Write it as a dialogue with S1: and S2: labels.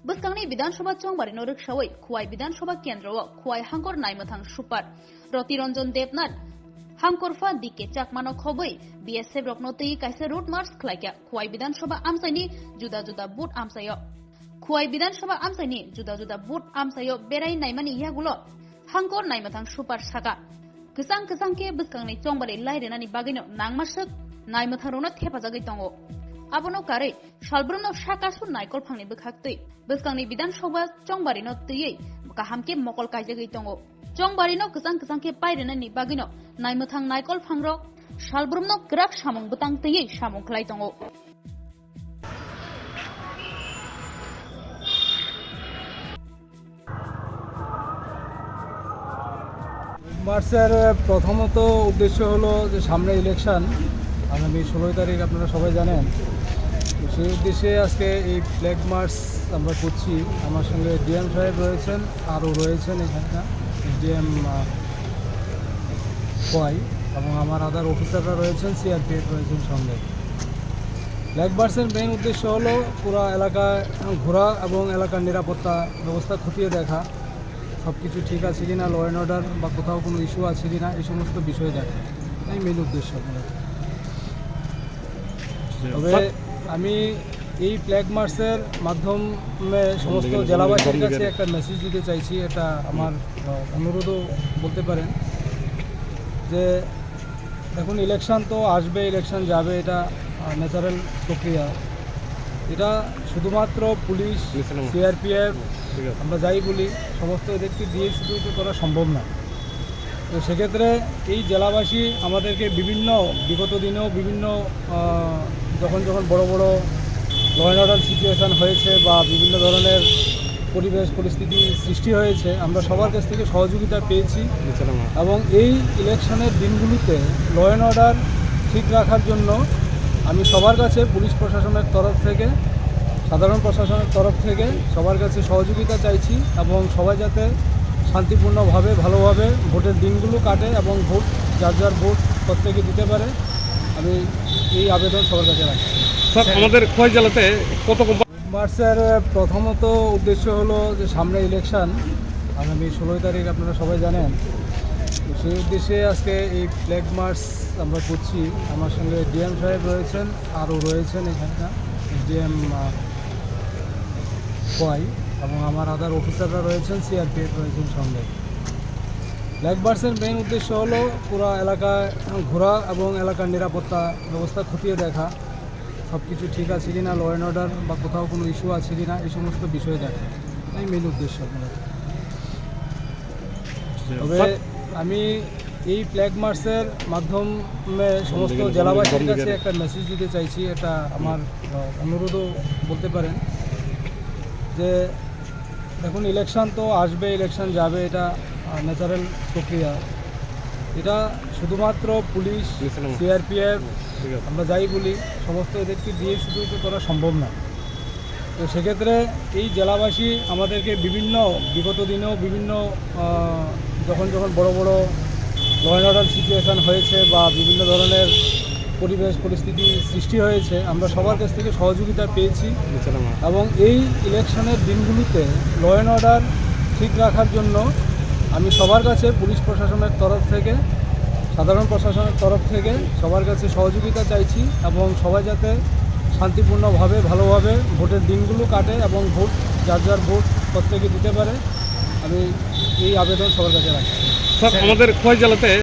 S1: Bwskangni Bidansabha Chongbari no Riksawai Khuwai Bidansabha Kendro Khuwai Hangkor Naimathang Super Rotiranjan Debnath Hangkorfa Dike Chakmano Khoboi BSF Roknoti Kaise Road March Khlaika Khuwai Bidansabha Amsaini Juda Juda Boot Amsayo Khuwai Bidansabha Amsaini Juda Juda Boot Amsayo Berai Naimani Yagulo Hangkor Naimathang Super Saka Kesang ke Bwskangni Chongbari Lairenani Bagino Nangmasuk Naimatharona Thepajagi Tongo Abono kare Shalbrumno Shakasu Naikol Phangni Bwkhaktui Bwskangni Bidansabha Chongbari no Tui Kahamke Mokol Kaijagi Tongo Chongbari no kesang ke Pairenani Bagino Naimathang Naikol Phangrok Shalbrumno Krak Samung Butang Tui Samung Klai Tongo
S2: মার্চের প্রথমত উদ্দেশ্য হলো যে সামনে election আগামী 16 তারিখ আপনারা সবাই জানেন তো সেই উদ্দেশ্যে আজকে এই ফ্ল্যাগ মার্চ আমরা করছি। আমার সঙ্গে ডিএম সাহেব রয়েছেন, আরও রয়েছেন এখানকার ডিএম খোয়াই এবং আমার আদার অফিসাররা রয়েছেন, সিআরপিএফ রয়েছেন সঙ্গে। ফ্ল্যাগ মার্চের মেইন উদ্দেশ্য হলো পুরো এলাকায় ঘোরা এবং এলাকার নিরাপত্তা ব্যবস্থা খতিয়ে দেখা, সব কিছু ঠিক আছে কিনা, ল অ্যান্ড অর্ডার বা কোথাও কোনো ইস্যু আছে কিনা এই সমস্ত বিষয় দেখা, এই মেন উদ্দেশ্য আপনার। তবে আমি এই ফ্ল্যাগ মার্চের মাধ্যমে সমস্ত জেলাবাসীর কাছে একটা মেসেজ দিতে চাইছি, এটা আমার অনুরোধও বলতে পারেন যে দেখুন ইলেকশন তো আসবে, ইলেকশন যাবে, এটা ন্যাচারাল প্রক্রিয়া। এটা শুধুমাত্র পুলিশ, সিআরপিএফ আমরা যাই বলি সমস্ত এদেরকে দিয়ে শুধু করা সম্ভব না। তো সেক্ষেত্রে এই জেলাবাসী আমাদেরকে বিগত দিনেও বিভিন্ন যখন বড় বড় ল অ্যান্ড অর্ডার সিচুয়েশান হয়েছে বা বিভিন্ন ধরনের পরিবেশ পরিস্থিতি সৃষ্টি হয়েছে, আমরা সবার কাছ থেকে সহযোগিতা পেয়েছি এবং এই ইলেকশনের দিনগুলিতে ল অ্যান্ড অর্ডার ঠিক রাখার জন্য আমি সবার কাছে পুলিশ প্রশাসনের তরফ থেকে, সাধারণ প্রশাসনের তরফ থেকে সবার কাছে সহযোগিতা চাইছি এবং সবাই যাতে শান্তিপূর্ণভাবে ভালোভাবে ভোটের দিনগুলো কাটে এবং ভোট যার ভোট প্রত্যেকে দিতে পারে, আমি এই আবেদন সবার কাছে রাখছি।
S3: স্যার, আমাদের খোয়াই জেলাতে কত
S2: মার্চের প্রথমত উদ্দেশ্য হলো যে সামনে ইলেকশন আগামী 16 তারিখ আপনারা সবাই জানেন, তো সেই উদ্দেশ্যে আজকে এই ফ্ল্যাগ মার্চ আমরা করছি। আমার সঙ্গে ডিএম সাহেব রয়েছেন, আরও রয়েছেন এখানকার ডিএম খোয়াই এবং আমার আদার অফিসাররা রয়েছেন, সিআরপিএফ রয়েছেন সঙ্গে। ফ্ল্যাগ মার্চের মেইন উদ্দেশ্য হলো পুরো এলাকায় ঘোরা এবং এলাকার নিরাপত্তা ব্যবস্থা খতিয়ে দেখা, সব কিছু ঠিক আছে কিনা, ল অ্যান্ড অর্ডার বা কোথাও কোনো ইস্যু আছে কিনা এই সমস্ত বিষয় দেখা, এই মেইন উদ্দেশ্য আপনার। তবে আমি এই ফ্ল্যাগ মার্চের মাধ্যমে সমস্ত জেলাবাসীর কাছে একটা মেসেজ দিতে চাইছি, এটা আমার অনুরোধও বলতে পারেন যে দেখুন ইলেকশন তো আসবে, ইলেকশন যাবে, এটা ন্যাচারাল প্রক্রিয়া। এটা শুধুমাত্র পুলিশ, সিআরপিএফ আমরা যাই বলি সমস্ত এদেরকে দিয়ে শুধু করা সম্ভব না। তো সেক্ষেত্রে এই জেলাবাসী আমাদেরকে বিগত দিনেও বিভিন্ন যখন বড় বড় ল অ্যান্ড অর্ডার সিচুয়েশান হয়েছে বা বিভিন্ন ধরনের পরিবেশ পরিস্থিতি সৃষ্টি হয়েছে, আমরা সবার কাছ থেকে সহযোগিতা পেয়েছি এবং এই ইলেকশনের দিনগুলিতে ল অ্যান্ড অর্ডার ঠিক রাখার জন্য আমি সবার কাছে পুলিশ প্রশাসনের তরফ থেকে, সাধারণ প্রশাসনের তরফ থেকে সবার কাছে সহযোগিতা চাইছি এবং সবাই যাতে শান্তিপূর্ণভাবে ভালোভাবে ভোটের দিনগুলো কাটে এবং ভোট যার ভোট প্রত্যেকে দিতে পারে, আমি এই আবেদন সবার কাছে রাখছি।
S3: স্যার, আমাদের খোয়াই জেলাতে